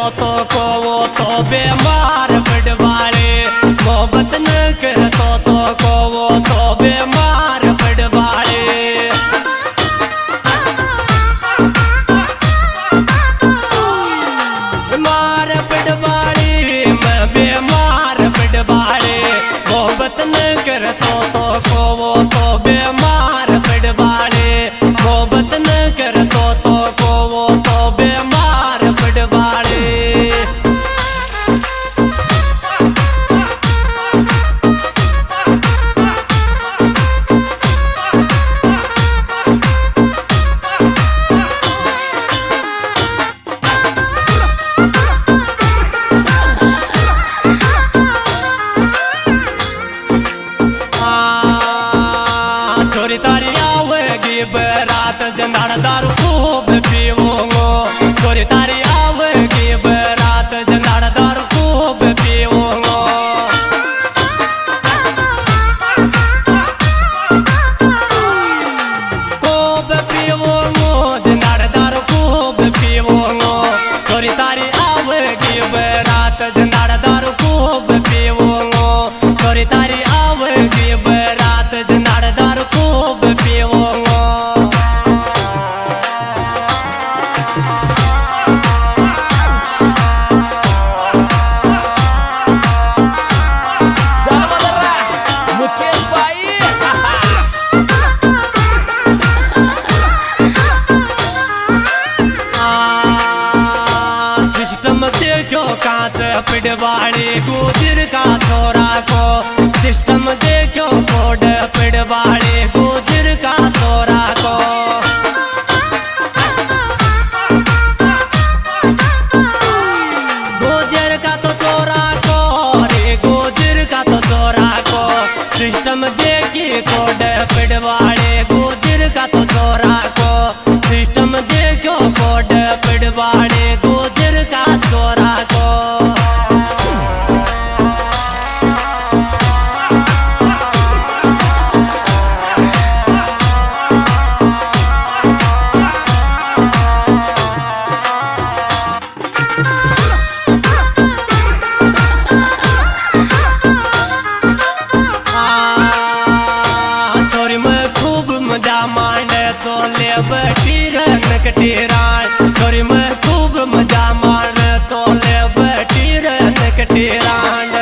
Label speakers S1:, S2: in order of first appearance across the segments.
S1: को वो तो बीमार पड़वाड़े, मोहब्बत न करतो तो को वो तो बीमार पड़वाड़े। बीमार पड़वाड़े मैं बीमार पड़वाड़े, मोहब्बत न करतो तो को वो तो बीमार पड़वाड़े, मोहब्बत न करतो तो को वो तो बीमार पड़वाड़े। छोरी तारी आवेगी बरात जनाड़ दारू खूब पीवूंगो, छोरी तारी आवेगी बरात जनाड़ दारू खूब पीवूंगो। खूब पीवूंगो जनाड़ दारू खूब पीवूंगो, छोरी तारी आवेगी बरात जनाड़ दारू खूब पीवूंगो, छोरी तारी आवेगी बरात जनाड़ दारू खूब पीवूंगो।
S2: मुकेश भाई
S1: सिस्टम देखो कांच पिड़वाड़ी गुजर का छोरा को, सिस्टम देखो कोड पिड़वाड़ी गुजर का छोरा को। गुजर का तो छोरा को रे, गुजर का तो छोरा को, सिस्टम देखी कोड पिड़वाड़ी गुजर का तो छोरा को, सिस्टम देखो कोड पिड़वाड़ी गुजर का छोरा को। छोरी में खूब मजा मांडे तो ले बटी नकटीरान, छोरी में खूब मजा मांडे तो ले बटी नकटीरान।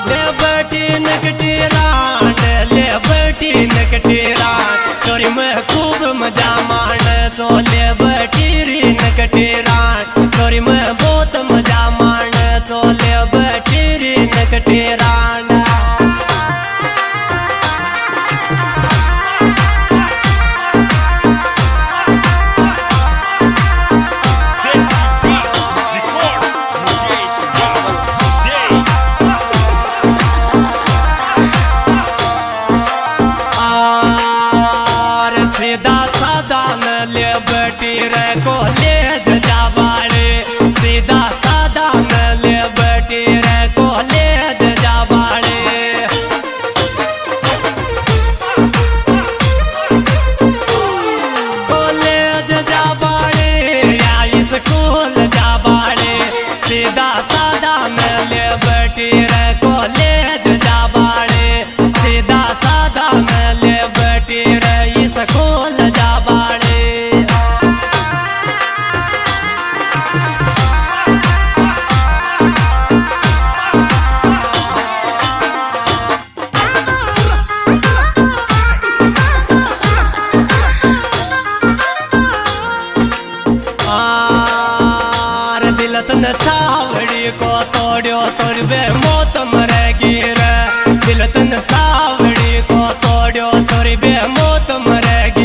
S1: ले बटी नकटीरान, ले बटी नकटीरान, छोरी में खूब मजा मांडे तो ले बटी नकटीरान, छोरी में बहुत मजा मांडे तो ले बटी नकटीरान। सीधा साधा न ले बटी रे को ले जाबाड़े, सीधा साधा न ले बटी रे को ले जाबाड़े। कॉलेज जाबाड़े या स्कूल जाबाड़े, सीधा साधा न ले बटी रे को ले जाबाड़े, सीधा साधा न ले बटी रे स्कूल जाबाड़े। दिलतन छावड़ी को तोड़ो तोड़बे मौत मरेगी रे, दिलतन छावड़ी को तोड़ो तोड़बे मौत मरेगी।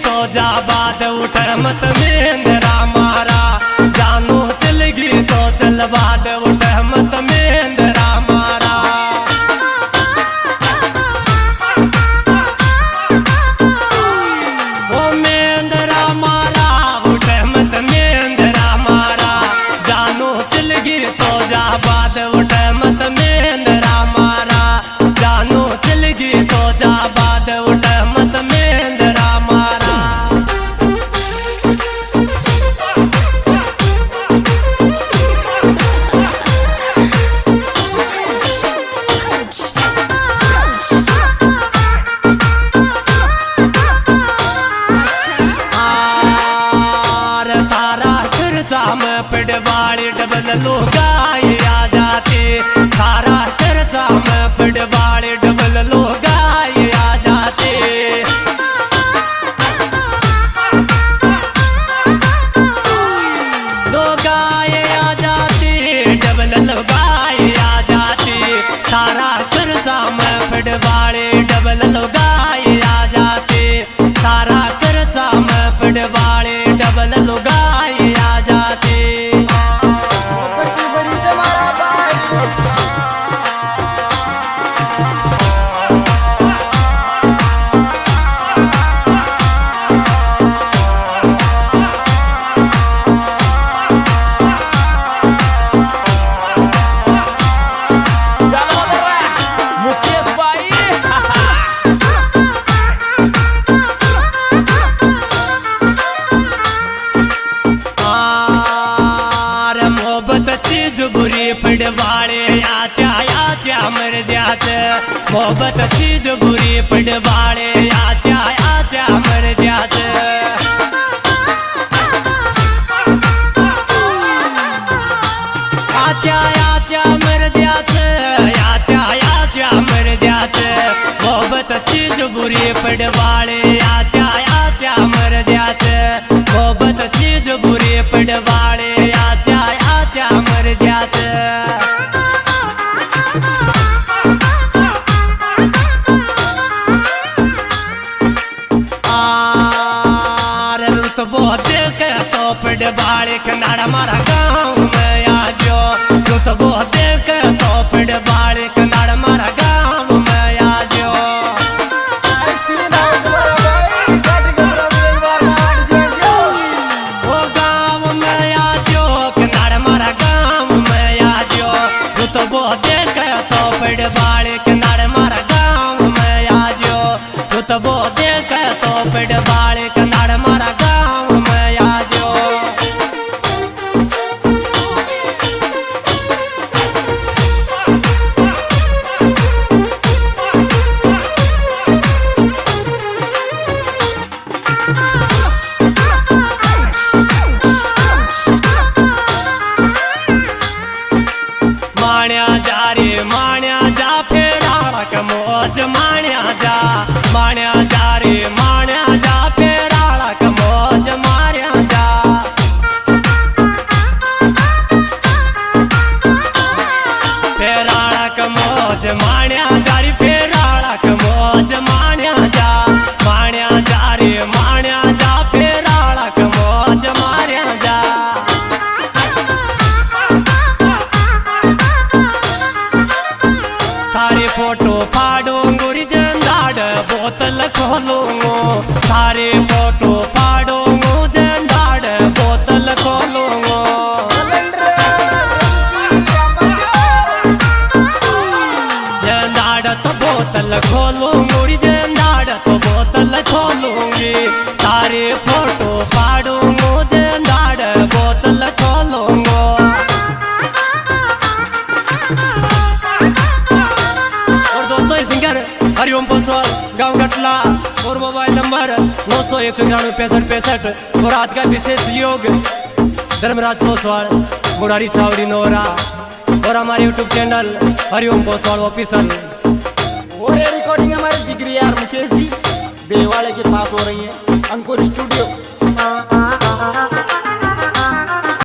S1: तो जा बाद उठ मत मेंदरा मारा, जानू चलगी तो चल बाद उठ मत मेंदरा मारा। ओ मेंदरा मारा उठ मत मेंदरा मारा, जानू चलगी तो जा बाद उठ मत मेंदरा मारा, जानू चलगी तो जा बाद उठ मत मेंदरा मारा। आर तारा खर्चा में पड़वाड़ी डबल लोगाई आ जाते, तारा खर्चा में पड़वाड़ी डबल लोगाई आ जाते। लोगाई आ जाती डबल लोगाई आ जाती, तारा खर्चा में पड़वाड़ी डबल लोगाई आ जाते, तारा खर्चा में पड़वाड़ी डबल लोगाई आ जाते।
S2: मुकेश भाई
S1: आर मोहब्बत चीज बुरी पड़वाड़े आचा आचा मर जाते, मोहब्बत चीज बुरी पड़वाड़े आचा आचा मर जाते। आचा आचा मर जाते, आचा आचा मर जाते, मोहब्बत चीज बुरी पड़वाड़े आचा आचा मर जाते, मोहब्बत चीज बुरी पड़वाड़े आचा आचा मर जाते। आर रुतबो देख तो पड़वाड़े कनाड़ा मारा गाँव में आ जो, रुतबो देख तो पड़वाड़े कनाड़ा मारा गाँव में आ जो। वो गाँव में आ जो कनाड़ा मारा गाँव में आ जो, रुतबो देख तो पड़वाड़े कनाड़ा मारा गाँव में आ जो, रुतबो देख तो पड़वाड़े कनाड़ा मारा गाँव में आ जो। माण्या जा रे माण्या जा फेराड़ा का मौज माण्या जा, माण्या जा रे माण्या जा फेराड़ा का मौज मार्या जा। फेराड़ा का मौज माण्या जा रे फेराड़ा का मौज माण्या जा, माण्या जा रे माण्या जा फेराड़ा का मौज मार्या जा। थारे फोटो फाड़ूंगो री जंदाड़ बोतल खोलूंगो, थारे फोटो फाड़ूंगो जंदाड़ बोतल खोलूंगो। जंदाड़ तो बोतल खोलूंगो री जंदाड़ तो बोतल खोलूंगी, थारे फोटो फाड़ूंगो जंदाड़ बोतल खोलूंगो। सिंगर हरिओम पोसवाल गांव गटला और मोबाइल नंबर 901 और आज का विशेष योग धर्मराज पोसवाल मुरारी छावड़ी नोरा और हमारे YouTube channel Hariom Poswal official.
S3: और ये रिकॉर्डिंग हमारे जिगरी यार मुकेश जी देवाले के पास हो रही है, अंकुर स्टूडियो।